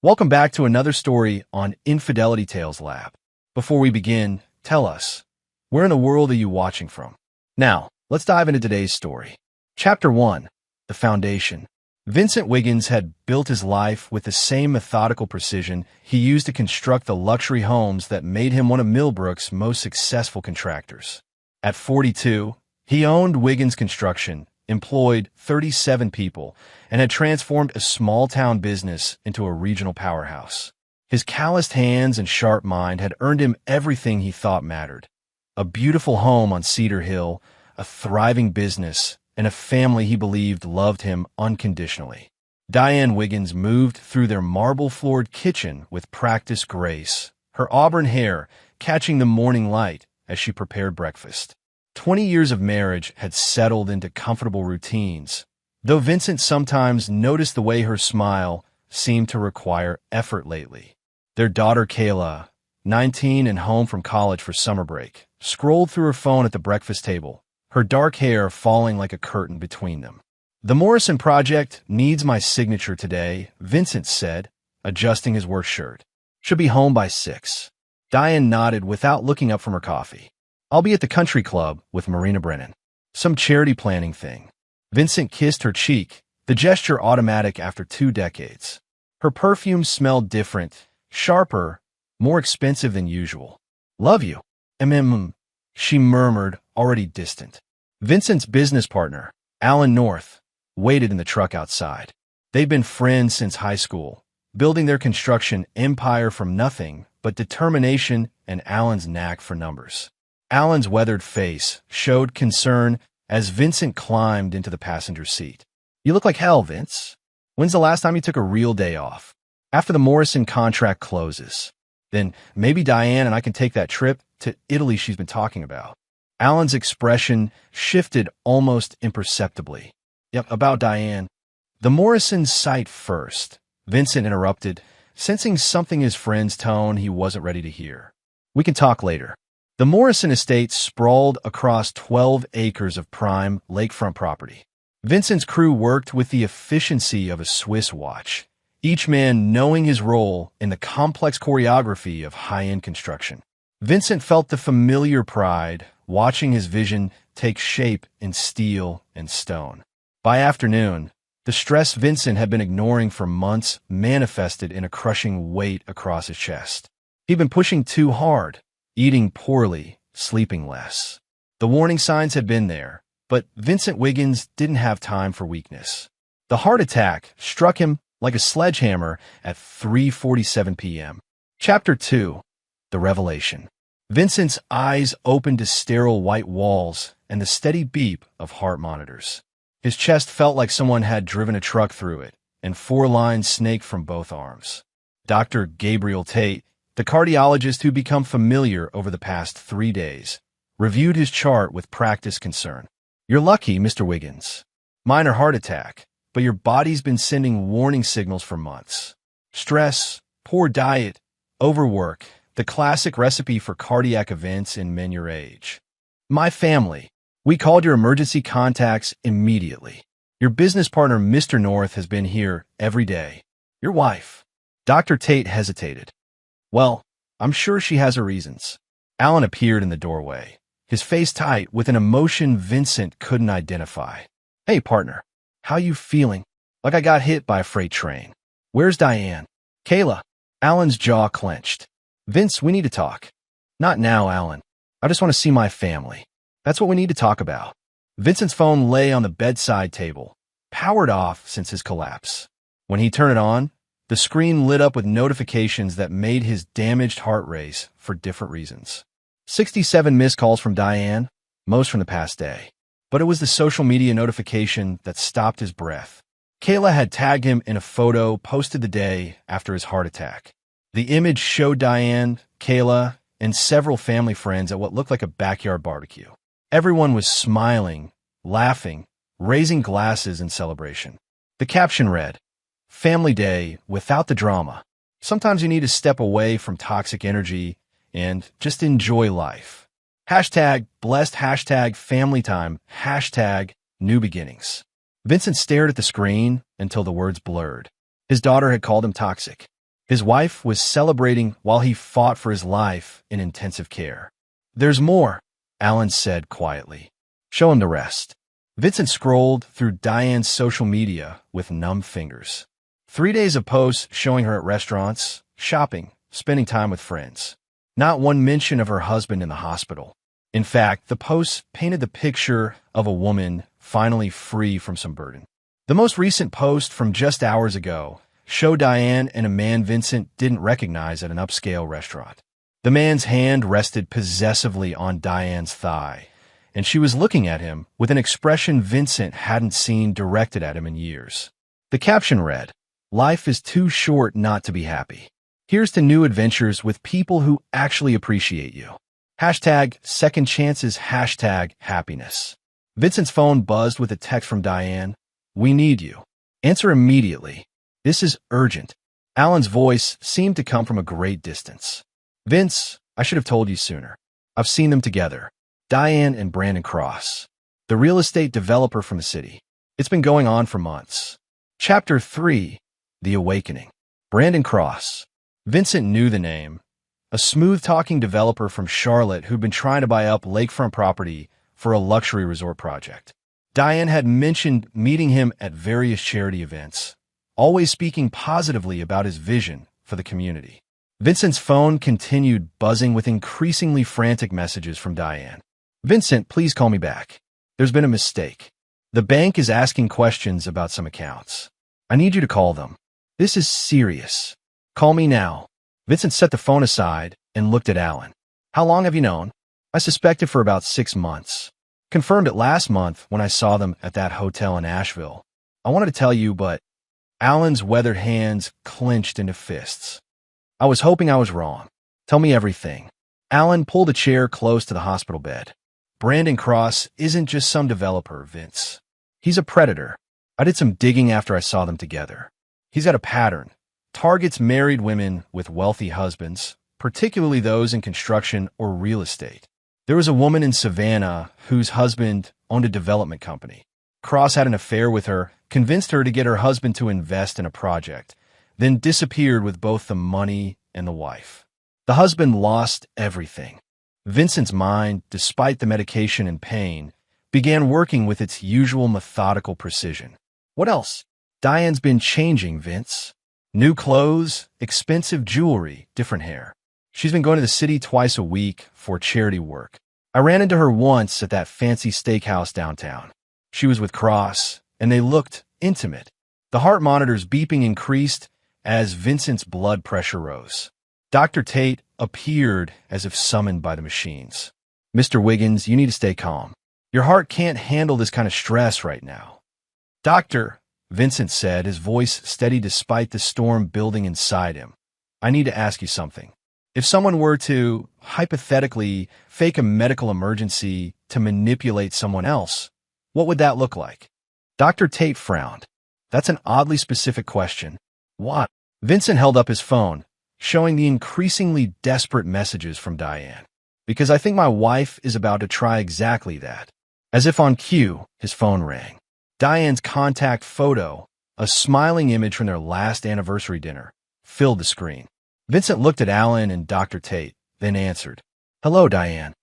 Welcome back to another story on Infidelity Tales Lab. Before we begin, tell us, where in the world are you watching from? Now, let's dive into today's story. Chapter 1. The Foundation. Vincent Wiggins had built his life with the same methodical precision he used to construct the luxury homes that made him one of Millbrook's most successful contractors. At 42, he owned Wiggins Construction, employed 37 people, and had transformed a small-town business into a regional powerhouse. His calloused hands and sharp mind had earned him everything he thought mattered: a beautiful home on Cedar Hill, a thriving business, and a family he believed loved him unconditionally. Diane Wiggins moved through their marble-floored kitchen with practiced grace, her auburn hair catching the morning light as she prepared breakfast. 20 years of marriage had settled into comfortable routines, though Vincent sometimes noticed the way her smile seemed to require effort lately. Their daughter Kayla, 19 and home from college for summer break, scrolled through her phone at the breakfast table, her dark hair falling like a curtain between them. "The Morrison project needs my signature today," Vincent said, adjusting his work shirt. "Should be home by 6. Diane nodded without looking up from her coffee. "I'll be at the country club with Marina Brennan. Some charity planning thing." Vincent kissed her cheek, the gesture automatic after 2 decades. Her perfume smelled different, sharper, more expensive than usual. "Love you." She murmured, already distant. Vincent's business partner, Alan North, waited in the truck outside. They'd been friends since high school, building their construction empire from nothing but determination and Alan's knack for numbers. Alan's weathered face showed concern as Vincent climbed into the passenger seat. "You look like hell, Vince. When's the last time you took a real day off?" "After the Morrison contract closes. Then maybe Diane and I can take that trip to Italy she's been talking about." Alan's expression shifted almost imperceptibly. "Yep, about Diane." "The Morrisons sight first," Vincent interrupted, sensing something in his friend's tone he wasn't ready to hear. "We can talk later." The Morrison estate sprawled across 12 acres of prime lakefront property. Vincent's crew worked with the efficiency of a Swiss watch, each man knowing his role in the complex choreography of high-end construction. Vincent felt the familiar pride, watching his vision take shape in steel and stone. By afternoon, the stress Vincent had been ignoring for months manifested in a crushing weight across his chest. He'd been pushing too hard, eating poorly, sleeping less. The warning signs had been there, but Vincent Wiggins didn't have time for weakness. The heart attack struck him like a sledgehammer at 3:47 p.m. Chapter 2. The Revelation. Vincent's eyes opened to sterile white walls and the steady beep of heart monitors. His chest felt like someone had driven a truck through it, and 4 lines snaked from both arms. Dr. Gabriel Tate, the cardiologist who'd become familiar over the past 3 days, reviewed his chart with practiced concern. "You're lucky, Mr. Wiggins. Minor heart attack, but your body's been sending warning signals for months. Stress, poor diet, overwork, the classic recipe for cardiac events in men your age. My family, we called your emergency contacts immediately. Your business partner, Mr. North, has been here every day. Your wife." Dr. Tate hesitated. "Well, I'm sure she has her reasons." Alan appeared in the doorway, his face tight with an emotion Vincent couldn't identify. "Hey, partner, how you feeling?" "Like I got hit by a freight train." "Where's Diane?" "Kayla." Alan's jaw clenched. "Vince, we need to talk." "Not now, Alan. I just want to see my family." "That's what we need to talk about." Vincent's phone lay on the bedside table, powered off since his collapse. When he turned it on, the screen lit up with notifications that made his damaged heart race for different reasons. 67 missed calls from Diane, most from the past day. But it was the social media notification that stopped his breath. Kayla had tagged him in a photo posted the day after his heart attack. The image showed Diane, Kayla, and several family friends at what looked like a backyard barbecue. Everyone was smiling, laughing, raising glasses in celebration. The caption read, "Family Day without the drama. Sometimes you need to step away from toxic energy and just enjoy life. Hashtag blessed, hashtag family time, hashtag new beginnings." Vincent stared at the screen until the words blurred. His daughter had called him toxic. His wife was celebrating while he fought for his life in intensive care. "There's more," Alan said quietly. "Show him the rest." Vincent scrolled through Diane's social media with numb fingers. 3 days of posts showing her at restaurants, shopping, spending time with friends. Not one mention of her husband in the hospital. In fact, the posts painted the picture of a woman finally free from some burden. The most recent post from just hours ago showed Diane and a man Vincent didn't recognize at an upscale restaurant. The man's hand rested possessively on Diane's thigh, and she was looking at him with an expression Vincent hadn't seen directed at him in years. The caption read, "Life is too short not to be happy. Here's to new adventures with people who actually appreciate you. Hashtag second chances, hashtag happiness." Vincent's phone buzzed with a text from Diane. "We need you. Answer immediately. This is urgent." Alan's voice seemed to come from a great distance. "Vince, I should have told you sooner. I've seen them together. Diane and Brandon Cross, the real estate developer from the city. It's been going on for months." Chapter 3, The Awakening. Brandon Cross. Vincent knew the name. A smooth-talking developer from Charlotte who'd been trying to buy up lakefront property for a luxury resort project. Diane had mentioned meeting him at various charity events, always speaking positively about his vision for the community. Vincent's phone continued buzzing with increasingly frantic messages from Diane. "Vincent, please call me back. There's been a mistake. The bank is asking questions about some accounts. I need you to call them. This is serious. Call me now." Vincent set the phone aside and looked at Alan. "How long have you known?" "I suspected for about 6 months. Confirmed it last month when I saw them at that hotel in Asheville. I wanted to tell you, but..." Alan's weathered hands clenched into fists. "I was hoping I was wrong. Tell me everything." Alan pulled a chair close to the hospital bed. "Brandon Cross isn't just some developer, Vince. He's a predator. I did some digging after I saw them together. He's got a pattern. Targets married women with wealthy husbands, particularly those in construction or real estate. There was a woman in Savannah whose husband owned a development company. Cross had an affair with her, convinced her to get her husband to invest in a project, then disappeared with both the money and the wife. The husband lost everything. Vincent's mind, despite the medication and pain, began working with its usual methodical precision. What else? Diane's been changing, Vince. New clothes, expensive jewelry, different hair. She's been going to the city twice a week for charity work. I ran into her once at that fancy steakhouse downtown. She was with Cross, and they looked intimate. The heart monitor's beeping increased as Vincent's blood pressure rose. Dr. Tate appeared as if summoned by the machines. "Mr. Wiggins, you need to stay calm. Your heart can't handle this kind of stress right now." "Doctor," Vincent said, his voice steady despite the storm building inside him, "I need to ask you something. If someone were to, hypothetically, fake a medical emergency to manipulate someone else, what would that look like?" Dr. Tate frowned. "That's an oddly specific question." "What?" Vincent held up his phone, showing the increasingly desperate messages from Diane. "Because I think my wife is about to try exactly that." As if on cue, his phone rang. Diane's contact photo, a smiling image from their last anniversary dinner, filled the screen. Vincent looked at Alan and Dr. Tate, then answered. "Hello, Diane."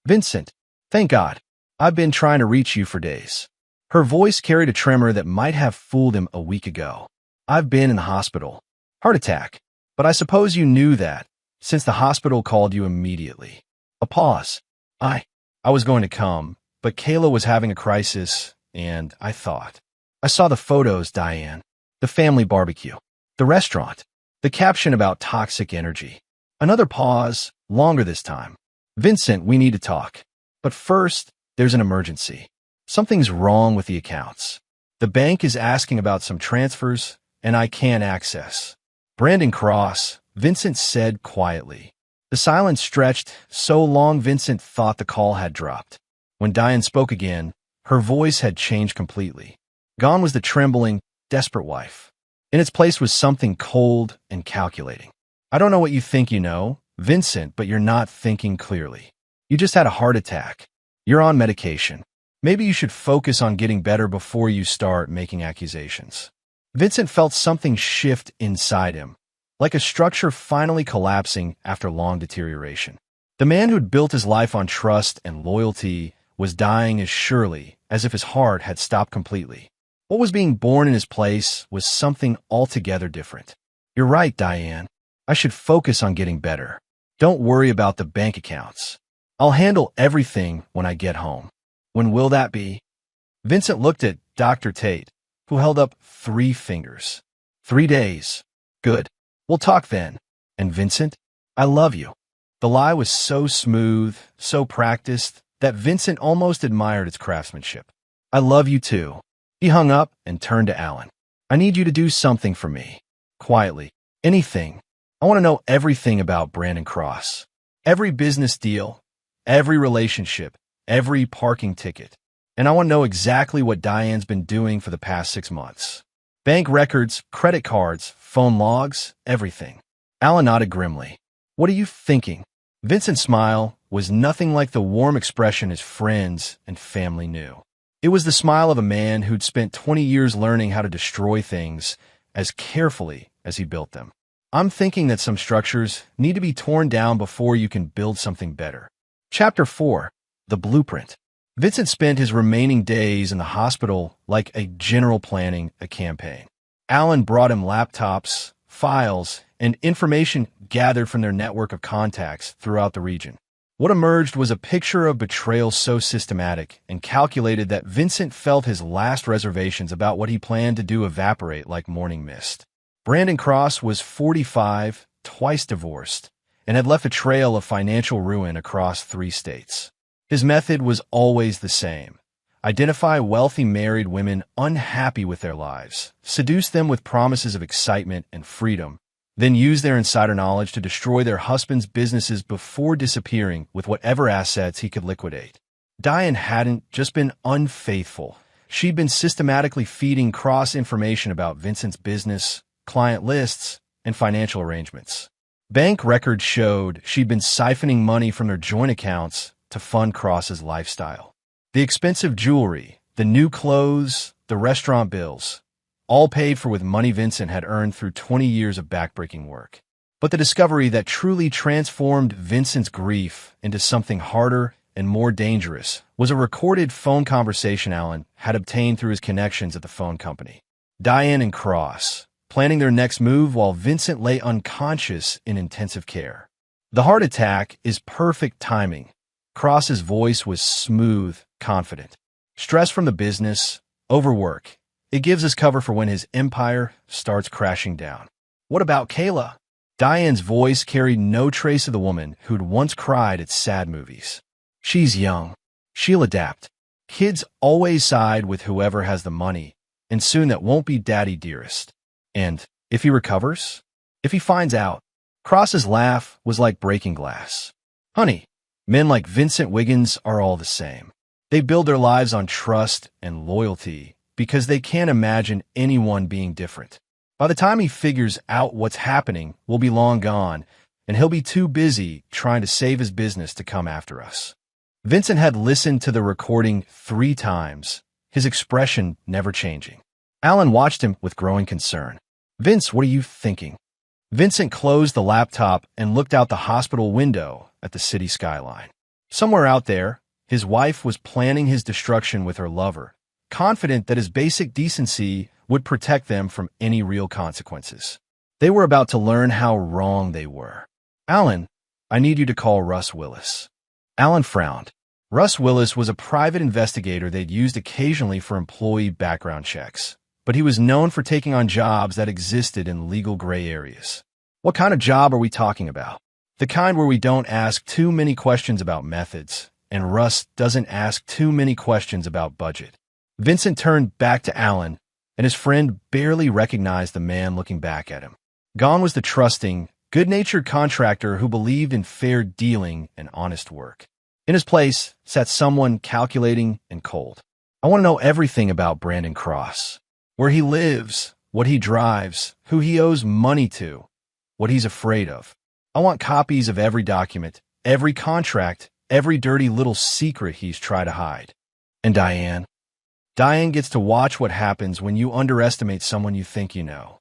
"Vincent, thank God. I've been trying to reach you for days." Her voice carried a tremor that might have fooled him a week ago. "I've been in the hospital. Heart attack. But I suppose you knew that, since the hospital called you immediately." A pause. I was going to come, but Kayla was having a crisis, and I thought. "I saw the photos, Diane. The family barbecue. The restaurant. The caption about toxic energy." Another pause, longer this time. "Vincent, we need to talk. But first, there's an emergency. Something's wrong with the accounts. The bank is asking about some transfers, and I can't access." "Brandon Cross," Vincent said quietly. The silence stretched so long Vincent thought the call had dropped. When Diane spoke again, her voice had changed completely. Gone was the trembling, desperate wife. In its place was something cold and calculating. "I don't know what you think you know, Vincent, but you're not thinking clearly. You just had a heart attack. You're on medication. Maybe you should focus on getting better before you start making accusations." Vincent felt something shift inside him, like a structure finally collapsing after long deterioration. The man who'd built his life on trust and loyalty was dying as surely as if his heart had stopped completely. What was being born in his place was something altogether different. You're right, Diane. I should focus on getting better. Don't worry about the bank accounts. I'll handle everything when I get home. When will that be? Vincent looked at Dr. Tate, who held up 3 fingers. 3 days. Good. We'll talk then. And Vincent, I love you. The lie was so smooth, so practiced, that Vincent almost admired its craftsmanship. I love you too. He hung up and turned to Alan. I need you to do something for me. Quietly. Anything. I want to know everything about Brandon Cross. Every business deal, every relationship, every parking ticket. And I want to know exactly what Diane's been doing for the past 6 months. Bank records, credit cards, phone logs, everything. Alan nodded grimly. What are you thinking? Vincent's smile was nothing like the warm expression his friends and family knew. It was the smile of a man who'd spent 20 years learning how to destroy things as carefully as he built them. I'm thinking that some structures need to be torn down before you can build something better. Chapter 4. The Blueprint. Vincent spent his remaining days in the hospital like a general planning a campaign. Alan brought him laptops, files, and information gathered from their network of contacts throughout the region. What emerged was a picture of betrayal so systematic and calculated that Vincent felt his last reservations about what he planned to do evaporate like morning mist. Brandon Cross was 45, twice divorced, and had left a trail of financial ruin across 3 states. His method was always the same. Identify wealthy married women unhappy with their lives, seduce them with promises of excitement and freedom, then use their insider knowledge to destroy their husbands' businesses before disappearing with whatever assets he could liquidate. Diane hadn't just been unfaithful. She'd been systematically feeding Cross information about Vincent's business, client lists, and financial arrangements. Bank records showed she'd been siphoning money from their joint accounts to fund Cross's lifestyle. The expensive jewelry, the new clothes, the restaurant bills, all paid for with money Vincent had earned through 20 years of backbreaking work. But the discovery that truly transformed Vincent's grief into something harder and more dangerous was a recorded phone conversation Alan had obtained through his connections at the phone company. Diane and Cross, planning their next move while Vincent lay unconscious in intensive care. The heart attack is perfect timing. Cross's voice was smooth, confident. Stress from the business, overwork. It gives us cover for when his empire starts crashing down. What about Kayla? Diane's voice carried no trace of the woman who'd once cried at sad movies. She's young. She'll adapt. Kids always side with whoever has the money, and soon that won't be Daddy Dearest. And if he recovers? If he finds out? Cross's laugh was like breaking glass. Honey, men like Vincent Wiggins are all the same. They build their lives on trust and loyalty because they can't imagine anyone being different. By the time he figures out what's happening, we'll be long gone, and he'll be too busy trying to save his business to come after us. Vincent had listened to the recording 3 times, his expression never changing. Alan watched him with growing concern. Vince, what are you thinking? Vincent closed the laptop and looked out the hospital window at the city skyline. Somewhere out there, his wife was planning his destruction with her lover, confident that his basic decency would protect them from any real consequences. They were about to learn how wrong they were. Alan, I need you to call Russ Willis. Alan frowned. Russ Willis was a private investigator they'd used occasionally for employee background checks, but he was known for taking on jobs that existed in legal gray areas. What kind of job are we talking about? The kind where we don't ask too many questions about methods, and Russ doesn't ask too many questions about budget. Vincent turned back to Alan, and his friend barely recognized the man looking back at him. Gone was the trusting, good-natured contractor who believed in fair dealing and honest work. In his place sat someone calculating and cold. I want to know everything about Brandon Cross. Where he lives, what he drives, who he owes money to, what he's afraid of. I want copies of every document, every contract, every dirty little secret he's tried to hide. And Diane? Diane gets to watch what happens when you underestimate someone you think you know.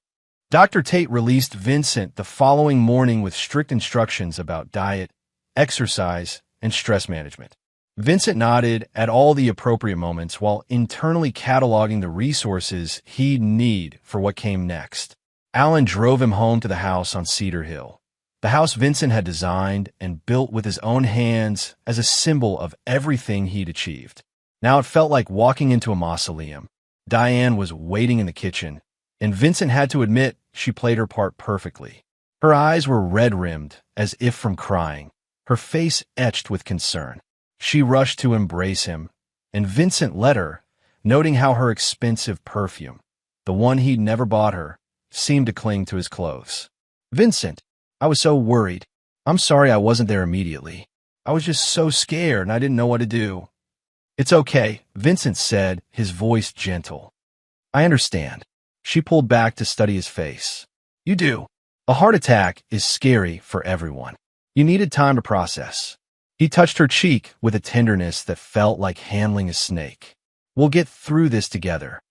Dr. Tate released Vincent the following morning with strict instructions about diet, exercise, and stress management. Vincent nodded at all the appropriate moments while internally cataloging the resources he'd need for what came next. Alan drove him home to the house on Cedar Hill. The house Vincent had designed and built with his own hands as a symbol of everything he'd achieved. Now it felt like walking into a mausoleum. Diane was waiting in the kitchen, and Vincent had to admit she played her part perfectly. Her eyes were red-rimmed, as if from crying, her face etched with concern. She rushed to embrace him, and Vincent let her, noting how her expensive perfume, the one he'd never bought her, seemed to cling to his clothes. "Vincent, I was so worried. I'm sorry I wasn't there immediately. I was just so scared and I didn't know what to do." "It's okay," Vincent said, his voice gentle. "I understand." She pulled back to study his face. "You do. A heart attack is scary for everyone. You needed time to process." He touched her cheek with a tenderness that felt like handling a snake. "We'll get through this together."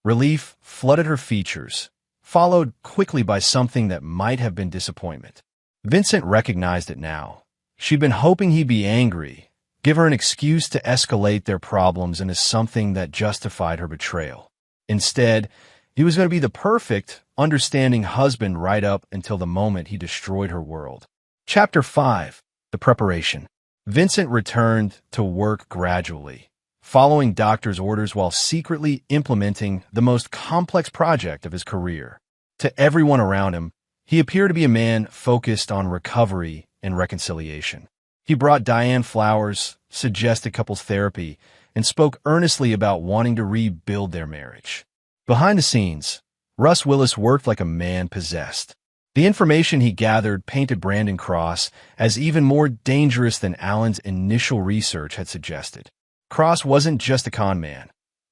Relief flooded her features, followed quickly by something that might have been disappointment. Vincent recognized it now. She'd been hoping he'd be angry, give her an excuse to escalate their problems into something that justified her betrayal. Instead, he was going to be the perfect, understanding husband right up until the moment he destroyed her world. Chapter 5. The Preparation. Vincent returned to work gradually, following doctor's orders while secretly implementing the most complex project of his career. To everyone around him, he appeared to be a man focused on recovery and reconciliation. He brought Diane flowers, suggested couples therapy, and spoke earnestly about wanting to rebuild their marriage. Behind the scenes, Russ Willis worked like a man possessed. The information he gathered painted Brandon Cross as even more dangerous than Alan's initial research had suggested. Cross wasn't just a con man.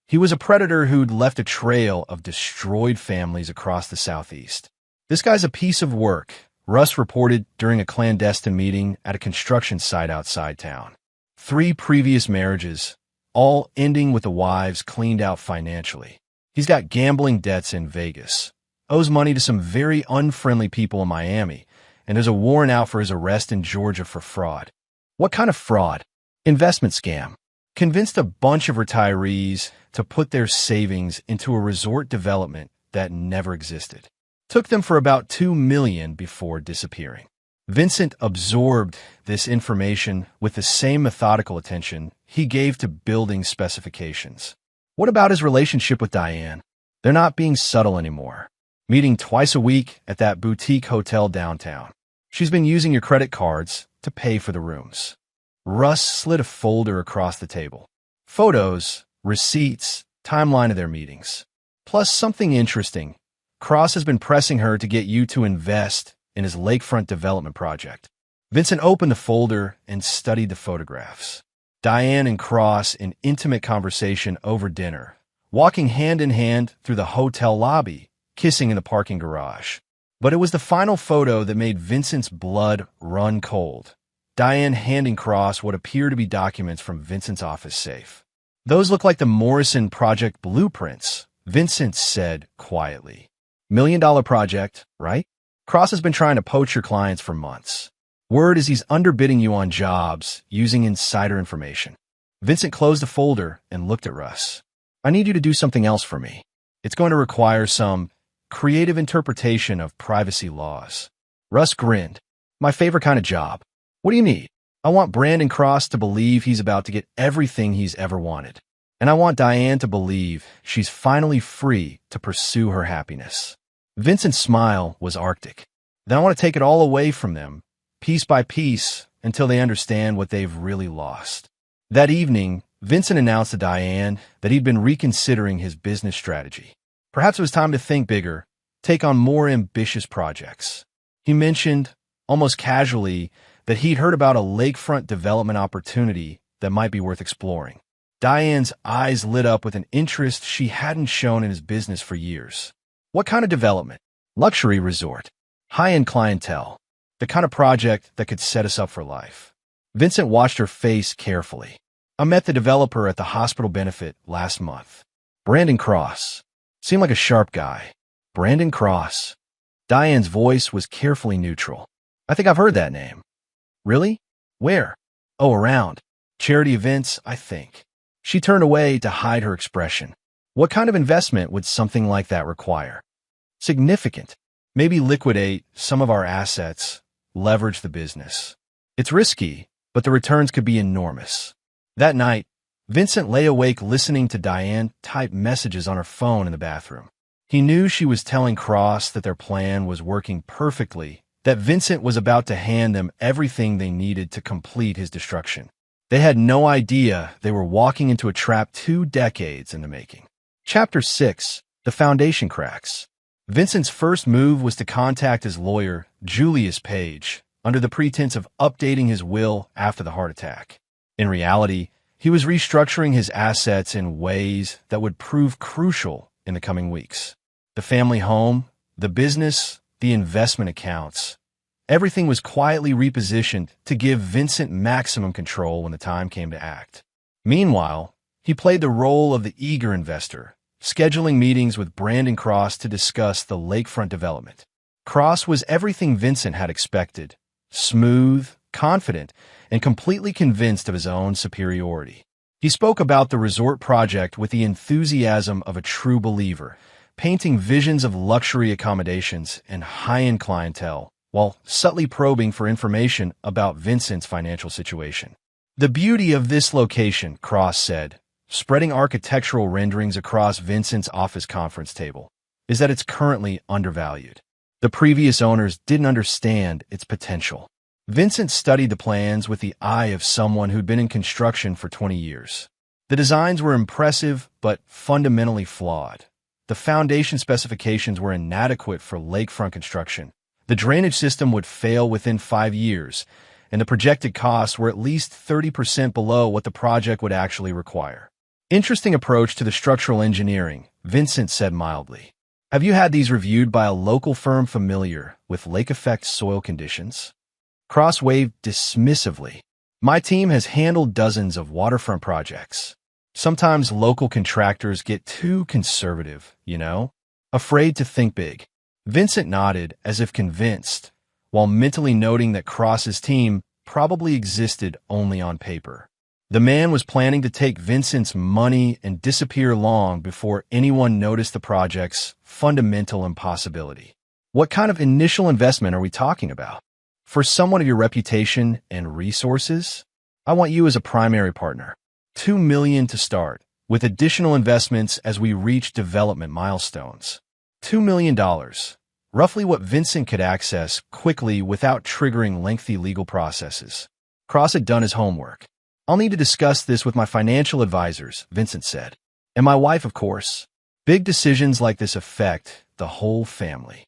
He was a predator who'd left a trail of destroyed families across the Southeast. "This guy's a piece of work," Russ reported during a clandestine meeting at a construction site outside town. 3 previous marriages, all ending with the wives cleaned out financially. He's got gambling debts in Vegas, owes money to some very unfriendly people in Miami, and there's a warrant out for his arrest in Georgia for fraud. What kind of fraud? Investment scam. Convinced a bunch of retirees to put their savings into a resort development that never existed. Took them for about $2 million before disappearing. Vincent absorbed this information with the same methodical attention he gave to building specifications. What about his relationship with Diane? They're not being subtle anymore. Meeting twice a week at that boutique hotel downtown. She's been using your credit cards to pay for the rooms. Russ slid a folder across the table. Photos, receipts, timeline of their meetings. Plus something interesting. Cross has been pressing her to get you to invest in his lakefront development project. Vincent opened the folder and studied the photographs. Diane and Cross in intimate conversation over dinner, walking hand in hand through the hotel lobby, kissing in the parking garage. But it was the final photo that made Vincent's blood run cold. Diane handing Cross what appeared to be documents from Vincent's office safe. "Those look like the Morrison Project blueprints," Vincent said quietly. $1 million project, right? Cross has been trying to poach your clients for months. Word is he's underbidding you on jobs using insider information. Vincent closed the folder and looked at Russ. "I need you to do something else for me. It's going to require some creative interpretation of privacy laws." Russ grinned. "My favorite kind of job. What do you need?" "I want Brandon Cross to believe he's about to get everything he's ever wanted. And I want Diane to believe she's finally free to pursue her happiness." Vincent's smile was arctic. "Then I want to take it all away from them, piece by piece, until they understand what they've really lost." That evening, Vincent announced to Diane that he'd been reconsidering his business strategy. Perhaps it was time to think bigger, take on more ambitious projects. He mentioned, almost casually, that he'd heard about a lakefront development opportunity that might be worth exploring. Diane's eyes lit up with an interest she hadn't shown in his business for years. "What kind of development?" "Luxury resort. High-end clientele. The kind of project that could set us up for life." Vincent watched her face carefully. "I met the developer at the hospital benefit last month. Brandon Cross. Seemed like a sharp guy." "Brandon Cross." Diane's voice was carefully neutral. I think I've heard that name. Really? Where? Oh, around. Charity events, I think. She turned away to hide her expression. What kind of investment would something like that require? Significant. Maybe liquidate some of our assets, leverage the business. It's risky, but the returns could be enormous. That night, Vincent lay awake listening to Diane type messages on her phone in the bathroom. He knew she was telling Cross that their plan was working perfectly, that Vincent was about to hand them everything they needed to complete his destruction. They had no idea they were walking into a trap 2 decades in the making. Chapter 6. The Foundation Cracks. Vincent's first move was to contact his lawyer, Julius Page, under the pretense of updating his will after the heart attack. In reality, he was restructuring his assets in ways that would prove crucial in the coming weeks. The family home, the business, the investment accounts. Everything was quietly repositioned to give Vincent maximum control when the time came to act. Meanwhile, he played the role of the eager investor, scheduling meetings with Brandon Cross to discuss the lakefront development. Cross was everything Vincent had expected, smooth, confident, and completely convinced of his own superiority. He spoke about the resort project with the enthusiasm of a true believer, painting visions of luxury accommodations and high-end clientele, while subtly probing for information about Vincent's financial situation. The beauty of this location, Cross said, spreading architectural renderings across Vincent's office conference table, is that it's currently undervalued. The previous owners didn't understand its potential. Vincent studied the plans with the eye of someone who'd been in construction for 20 years. The designs were impressive, but fundamentally flawed. The foundation specifications were inadequate for lakefront construction. The drainage system would fail within 5 years, and the projected costs were at least 30% below what the project would actually require. Interesting approach to the structural engineering, Vincent said mildly. Have you had these reviewed by a local firm familiar with lake effect soil conditions? Cross waved dismissively. My team has handled dozens of waterfront projects. Sometimes local contractors get too conservative, afraid to think big. Vincent nodded as if convinced, while mentally noting that Cross's team probably existed only on paper. The man was planning to take Vincent's money and disappear long before anyone noticed the project's fundamental impossibility. What kind of initial investment are we talking about? For someone of your reputation and resources, I want you as a primary partner. $2 million to start, with additional investments as we reach development milestones. $2 million, roughly what Vincent could access quickly without triggering lengthy legal processes. Cross had done his homework. I'll need to discuss this with my financial advisors, Vincent said. And my wife, of course. Big decisions like this affect the whole family.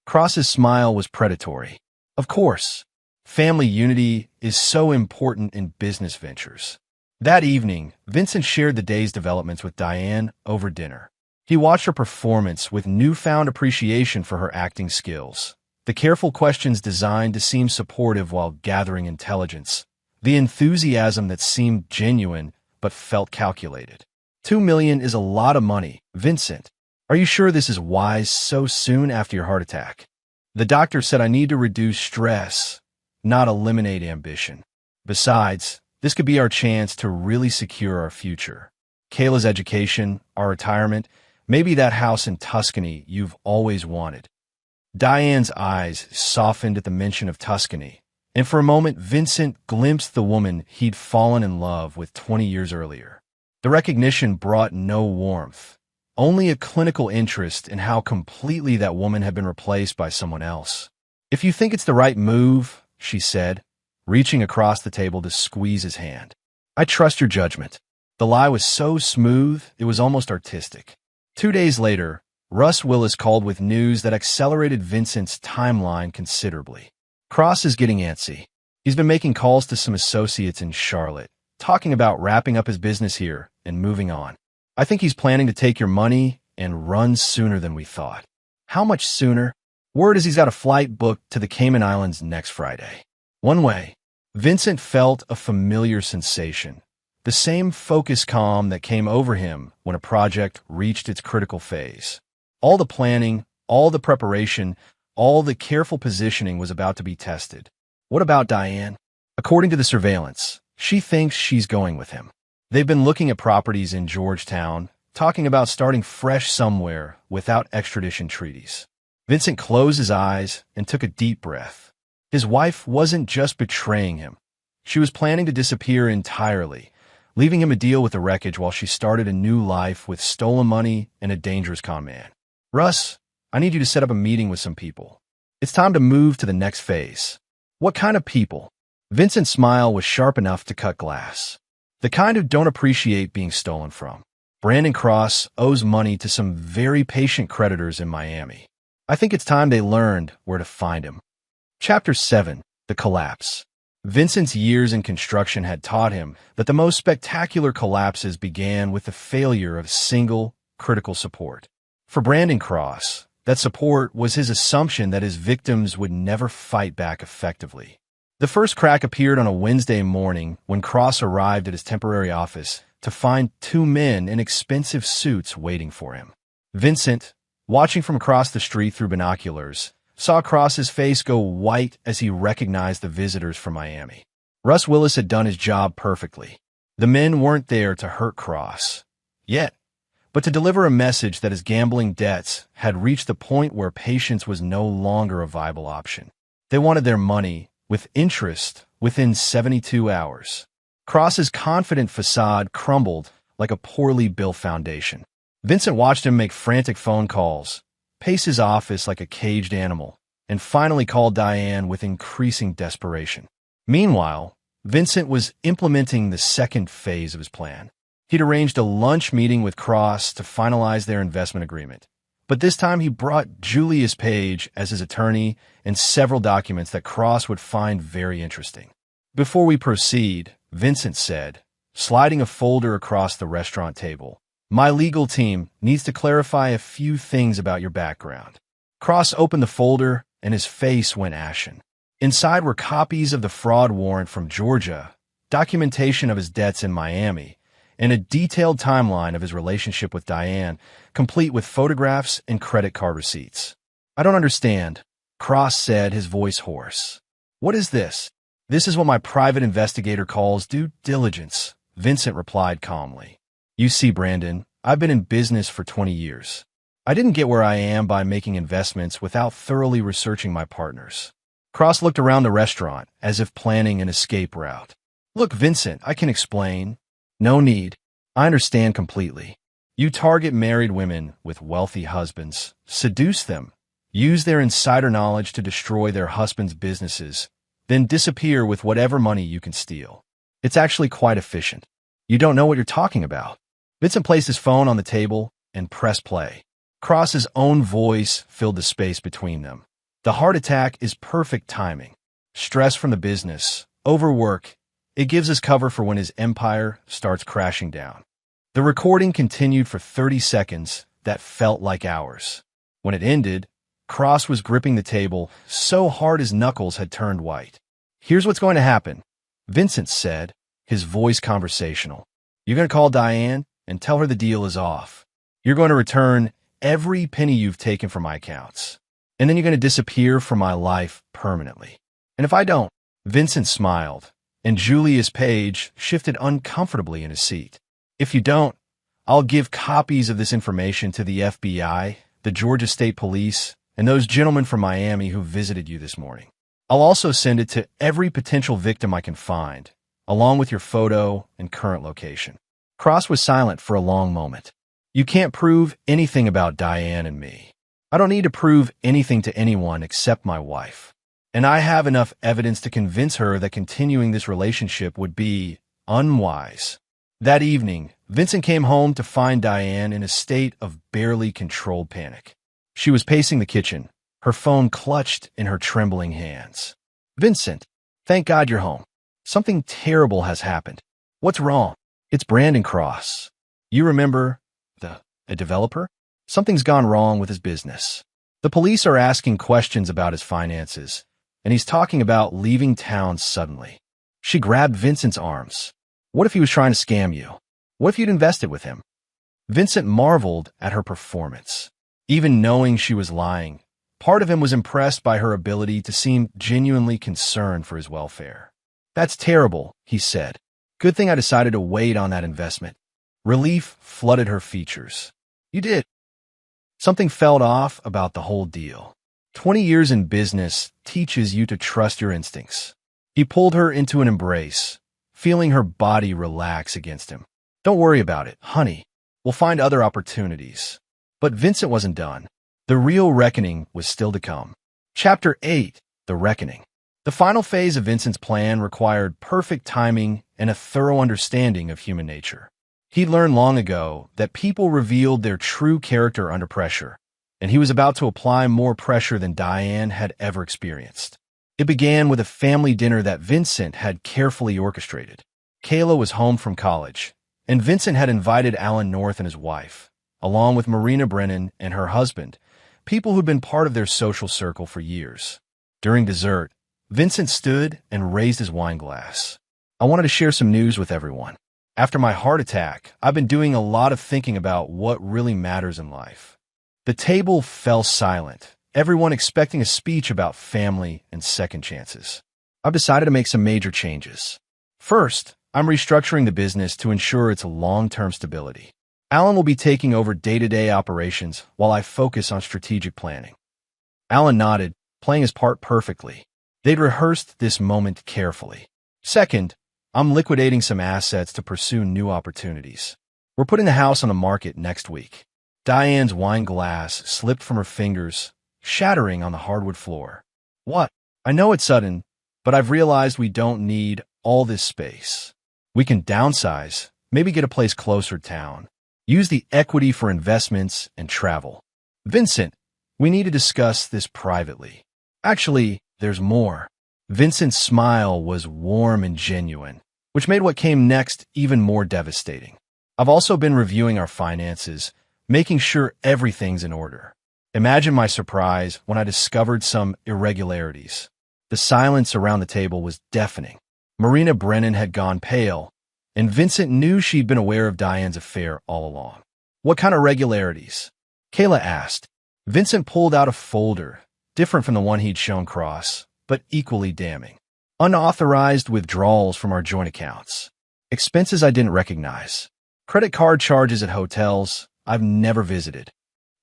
Cross's smile was predatory. Of course. Family unity is so important in business ventures. That evening, Vincent shared the day's developments with Diane over dinner. He watched her performance with newfound appreciation for her acting skills. The careful questions designed to seem supportive while gathering intelligence. The enthusiasm that seemed genuine but felt calculated. $2 million is a lot of money, Vincent. Are you sure this is wise so soon after your heart attack? The doctor said I need to reduce stress, not eliminate ambition. Besides, this could be our chance to really secure our future. Kayla's education, our retirement, maybe that house in Tuscany you've always wanted. Diane's eyes softened at the mention of Tuscany. And for a moment, Vincent glimpsed the woman he'd fallen in love with 20 years earlier. The recognition brought no warmth, only a clinical interest in how completely that woman had been replaced by someone else. If you think it's the right move, she said, reaching across the table to squeeze his hand. I trust your judgment. The lie was so smooth, it was almost artistic. 2 days later, Russ Willis called with news that accelerated Vincent's timeline considerably. Cross is getting antsy. He's been making calls to some associates in Charlotte, talking about wrapping up his business here and moving on. I think he's planning to take your money and run sooner than we thought. How much sooner? Word is he's got a flight booked to the Cayman Islands next Friday. One way. Vincent felt a familiar sensation, the same focused calm that came over him when a project reached its critical phase. All the planning, all the preparation, All the careful positioning was about to be tested. What about Diane? According to the surveillance, she thinks she's going with him. They've been looking at properties in Georgetown, talking about starting fresh somewhere without extradition treaties. Vincent closed his eyes and took a deep breath. His wife wasn't just betraying him. She was planning to disappear entirely, leaving him to deal with the wreckage while she started a new life with stolen money and a dangerous con man. Russ, I need you to set up a meeting with some people. It's time to move to the next phase. What kind of people? Vincent's smile was sharp enough to cut glass. The kind who don't appreciate being stolen from. Brandon Cross owes money to some very patient creditors in Miami. I think it's time they learned where to find him. Chapter 7. The Collapse. Vincent's years in construction had taught him that the most spectacular collapses began with the failure of single, critical support. For Brandon Cross, that support was his assumption that his victims would never fight back effectively. The first crack appeared on a Wednesday morning when Cross arrived at his temporary office to find two men in expensive suits waiting for him. Vincent, watching from across the street through binoculars, saw Cross's face go white as he recognized the visitors from Miami. Russ Willis had done his job perfectly. The men weren't there to hurt Cross, yet, but to deliver a message that his gambling debts had reached the point where patience was no longer a viable option. They wanted their money, with interest, within 72 hours. Cross's confident facade crumbled like a poorly built foundation. Vincent watched him make frantic phone calls, pace his office like a caged animal, and finally called Diane with increasing desperation. Meanwhile, Vincent was implementing the second phase of his plan. He'd arranged a lunch meeting with Cross to finalize their investment agreement. But this time he brought Julius Page as his attorney and several documents that Cross would find very interesting. Before we proceed, Vincent said, sliding a folder across the restaurant table, my legal team needs to clarify a few things about your background. Cross opened the folder and his face went ashen. Inside were copies of the fraud warrant from Georgia, documentation of his debts in Miami, and a detailed timeline of his relationship with Diane, complete with photographs and credit card receipts. I don't understand, Cross said, his voice hoarse. What is this? This is what my private investigator calls due diligence, Vincent replied calmly. You see, Brandon, I've been in business for 20 years. I didn't get where I am by making investments without thoroughly researching my partners. Cross looked around the restaurant as if planning an escape route. Look, Vincent, I can explain. No need. I understand completely. You target married women with wealthy husbands, seduce them, use their insider knowledge to destroy their husbands' businesses, then disappear with whatever money you can steal. It's actually quite efficient. You don't know what you're talking about. Vincent placed his phone on the table and pressed play. Cross's own voice filled the space between them. The heart attack is perfect timing. Stress from the business, overwork, it gives us cover for when his empire starts crashing down. The recording continued for 30 seconds that felt like hours. When it ended, Cross was gripping the table so hard his knuckles had turned white. Here's what's going to happen, Vincent said, his voice conversational. You're going to call Diane and tell her the deal is off. You're going to return every penny you've taken from my accounts. And then you're going to disappear from my life permanently. And if I don't, Vincent smiled, and Julius Page shifted uncomfortably in his seat. If you don't, I'll give copies of this information to the FBI, the Georgia State Police, and those gentlemen from Miami who visited you this morning. I'll also send it to every potential victim I can find, along with your photo and current location. Cross was silent for a long moment. You can't prove anything about Diane and me. I don't need to prove anything to anyone except my wife. And I have enough evidence to convince her that continuing this relationship would be unwise. That evening, Vincent came home to find Diane in a state of barely controlled panic. She was pacing the kitchen, her phone clutched in her trembling hands. Vincent, thank God you're home. Something terrible has happened. What's wrong? It's Brandon Cross. You remember a developer? Something's gone wrong with his business. The police are asking questions about his finances, and he's talking about leaving town suddenly. She grabbed Vincent's arms. What if he was trying to scam you? What if you'd invested with him? Vincent marveled at her performance. Even knowing she was lying, Part of him was impressed by her ability to seem genuinely concerned for his welfare. "That's terrible," he said. "Good thing I decided to wait on that investment." Relief flooded her features. "You did." Something felt off about the whole deal. 20 years in business teaches you to trust your instincts. He pulled her into an embrace, feeling her body relax against him. "Don't worry about it, honey. We'll find other opportunities." But Vincent wasn't done. The real reckoning was still to come. Chapter 8. The Reckoning. The final phase of Vincent's plan required perfect timing and a thorough understanding of human nature. He'd learned long ago that people revealed their true character under pressure, and he was about to apply more pressure than Diane had ever experienced. It began with a family dinner that Vincent had carefully orchestrated. Kayla was home from college, and Vincent had invited Alan North and his wife, along with Marina Brennan and her husband, people who'd been part of their social circle for years. During dessert, Vincent stood and raised his wine glass. "I wanted to share some news with everyone. After my heart attack, I've been doing a lot of thinking about what really matters in life." The table fell silent, everyone expecting a speech about family and second chances. "I've decided to make some major changes. First, I'm restructuring the business to ensure its long-term stability. Alan will be taking over day-to-day operations while I focus on strategic planning." Alan nodded, playing his part perfectly. They'd rehearsed this moment carefully. "Second, I'm liquidating some assets to pursue new opportunities. We're putting the house on the market next week." Diane's wine glass slipped from her fingers, shattering on the hardwood floor. "What? I know it's sudden, but I've realized we don't need all this space. We can downsize, maybe get a place closer to town. Use the equity for investments and travel." "Vincent, we need to discuss this privately." "Actually, there's more." Vincent's smile was warm and genuine, which made what came next even more devastating. "I've also been reviewing our finances, making sure everything's in order." Imagine my surprise when I discovered some irregularities. The silence around the table was deafening. Marina Brennan had gone pale, and Vincent knew she'd been aware of Diane's affair all along. "What kind of irregularities?" Kayla asked. Vincent pulled out a folder, different from the one he'd shown Cross, but equally damning. "Unauthorized withdrawals from our joint accounts. Expenses I didn't recognize. Credit card charges at hotels I've never visited."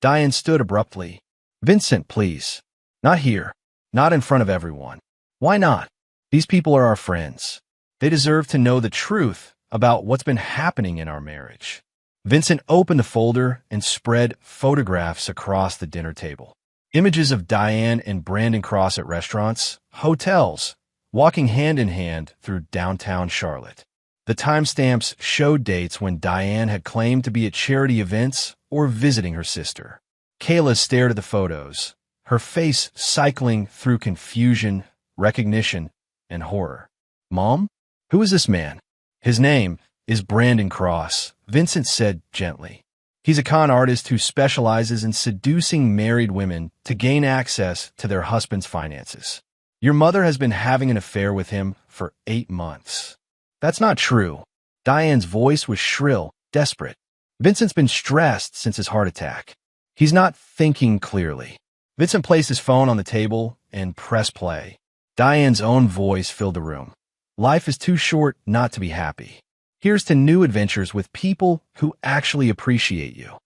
Diane stood abruptly. "Vincent, please. Not here. Not in front of everyone." "Why not? These people are our friends. They deserve to know the truth about what's been happening in our marriage." Vincent opened the folder and spread photographs across the dinner table. Images of Diane and Brandon Cross at restaurants, hotels, walking hand in hand through downtown Charlotte. The timestamps showed dates when Diane had claimed to be at charity events or visiting her sister. Kayla stared at the photos, her face cycling through confusion, recognition, and horror. "Mom? Who is this man?" "His name is Brandon Cross," Vincent said gently. "He's a con artist who specializes in seducing married women to gain access to their husband's finances. Your mother has been having an affair with him for 8 months." "That's not true." Diane's voice was shrill, desperate. "Vincent's been stressed since his heart attack. He's not thinking clearly." Vincent placed his phone on the table and pressed play. Diane's own voice filled the room. "Life is too short not to be happy. Here's to new adventures with people who actually appreciate you."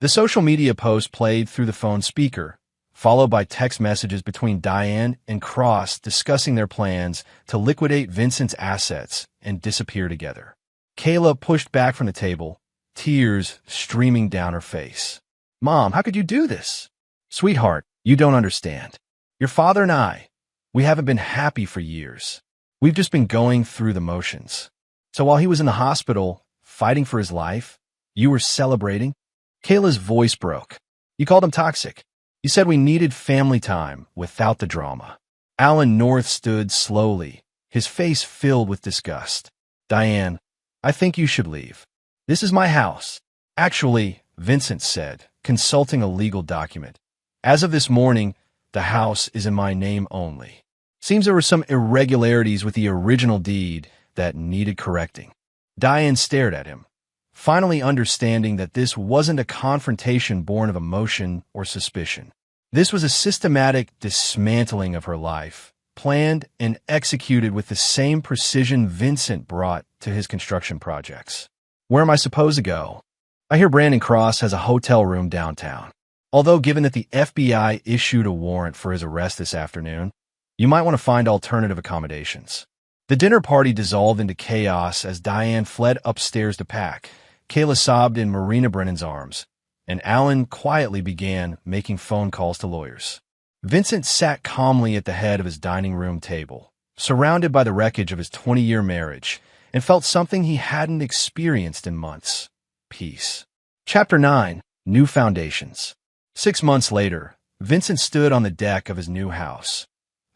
The social media post played through the phone speaker, followed by text messages between Diane and Cross discussing their plans to liquidate Vincent's assets and disappear together. Kayla pushed back from the table, tears streaming down her face. "Mom, how could you do this?" "Sweetheart, you don't understand. Your father and I, we haven't been happy for years. We've just been going through the motions. So while he was in the hospital, fighting for his life, you were celebrating?" Kayla's voice broke. "You called him toxic. You said we needed family time without the drama." Alan North stood slowly, his face filled with disgust. "Diane, I think you should leave. This is my house." "Actually," Vincent said, consulting a legal document, "as of this morning, the house is in my name only. Seems there were some irregularities with the original deed that needed correcting." Diane stared at him, finally understanding that this wasn't a confrontation born of emotion or suspicion. This was a systematic dismantling of her life, planned and executed with the same precision Vincent brought to his construction projects. Where am I supposed to go? I hear Brandon Cross has a hotel room downtown. Although given that the FBI issued a warrant for his arrest this afternoon, you might want to find alternative accommodations. The dinner party dissolved into chaos as Diane fled upstairs to pack. Kayla sobbed in Marina Brennan's arms, and Alan quietly began making phone calls to lawyers. Vincent sat calmly at the head of his dining room table, surrounded by the wreckage of his 20-year marriage, and felt something he hadn't experienced in months: peace. Chapter 9. New Foundations. 6 months later, Vincent stood on the deck of his new house,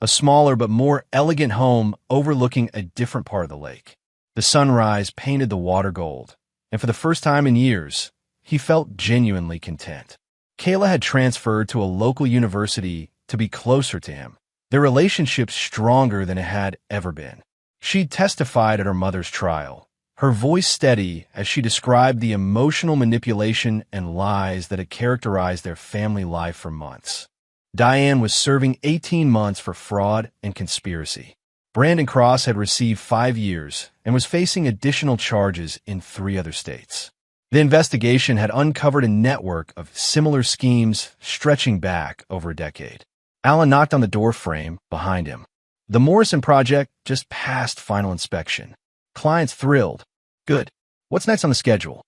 a smaller but more elegant home overlooking a different part of the lake. The sunrise painted the water gold, and for the first time in years, he felt genuinely content. Kayla had transferred to a local university to be closer to him, their relationship stronger than it had ever been. She'd testified at her mother's trial, her voice steady as she described the emotional manipulation and lies that had characterized their family life for months. Diane was serving 18 months for fraud and conspiracy. Brandon Cross had received 5 years and was facing additional charges in 3 other states. The investigation had uncovered a network of similar schemes stretching back over a decade. Alan knocked on the door frame behind him. The Morrison project just passed final inspection. Clients thrilled. Good. What's next on the schedule?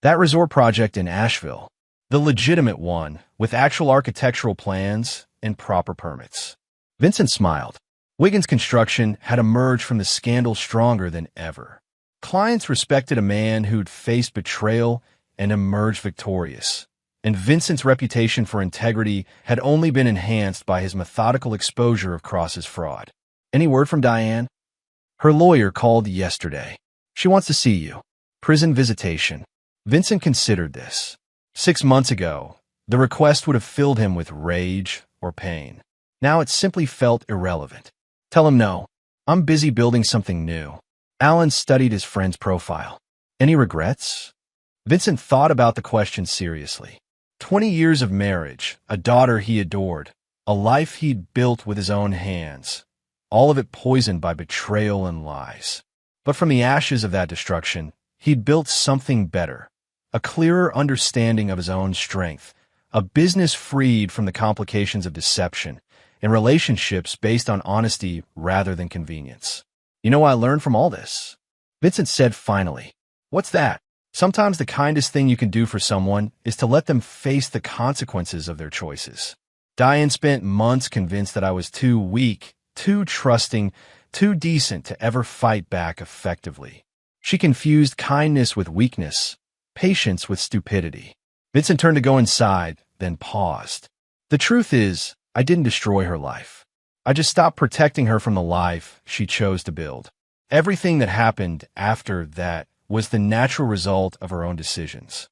That resort project in Asheville. The legitimate one, with actual architectural plans and proper permits. Vincent smiled. Wiggins Construction had emerged from the scandal stronger than ever. Clients respected a man who'd faced betrayal and emerged victorious. And Vincent's reputation for integrity had only been enhanced by his methodical exposure of Cross's fraud. Any word from Diane? Her lawyer called yesterday. She wants to see you. Prison visitation. Vincent considered this. 6 months ago, the request would have filled him with rage or pain. Now it simply felt irrelevant. Tell him no. I'm busy building something new. Alan studied his friend's profile. Any regrets? Vincent thought about the question seriously. 20 years of marriage, a daughter he adored, a life he'd built with his own hands, all of it poisoned by betrayal and lies. But from the ashes of that destruction, he'd built something better, a clearer understanding of his own strength, a business freed from the complications of deception, and relationships based on honesty rather than convenience. You know what I learned from all this? Vincent said finally. What's that? Sometimes the kindest thing you can do for someone is to let them face the consequences of their choices. Diane spent months convinced that I was too weak, too trusting, too decent to ever fight back effectively. She confused kindness with weakness, patience with stupidity. Vincent turned to go inside, then paused. The truth is, I didn't destroy her life. I just stopped protecting her from the life she chose to build. Everything that happened after that was the natural result of her own decisions.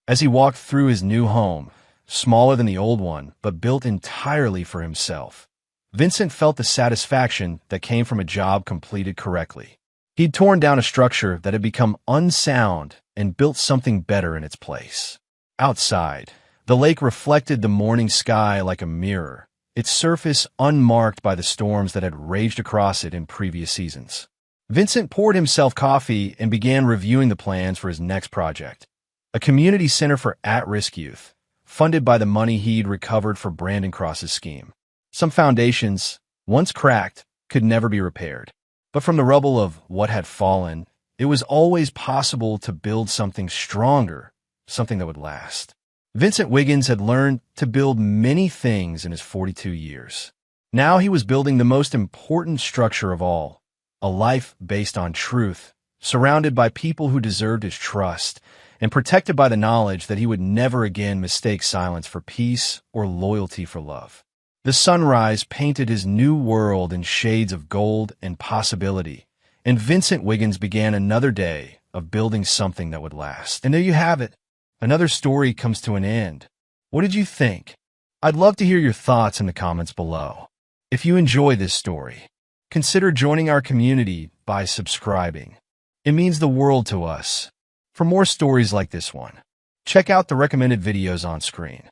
As he walked through his new home, smaller than the old one, but built entirely for himself, Vincent felt the satisfaction that came from a job completed correctly. He'd torn down a structure that had become unsound and built something better in its place. Outside, the lake reflected the morning sky like a mirror, its surface unmarked by the storms that had raged across it in previous seasons. Vincent poured himself coffee and began reviewing the plans for his next project, a community center for at-risk youth, funded by the money he'd recovered for Brandon Cross's scheme. Some foundations, once cracked, could never be repaired. But from the rubble of what had fallen, it was always possible to build something stronger, something that would last. Vincent Wiggins had learned to build many things in his 42 years. Now he was building the most important structure of all, a life based on truth, surrounded by people who deserved his trust, and protected by the knowledge that he would never again mistake silence for peace or loyalty for love. The sunrise painted his new world in shades of gold and possibility, and Vincent Wiggins began another day of building something that would last. And there you have it. Another story comes to an end. What did you think? I'd love to hear your thoughts in the comments below. If you enjoy this story, consider joining our community by subscribing. It means the world to us. For more stories like this one, check out the recommended videos on screen,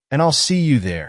and I'll see you there.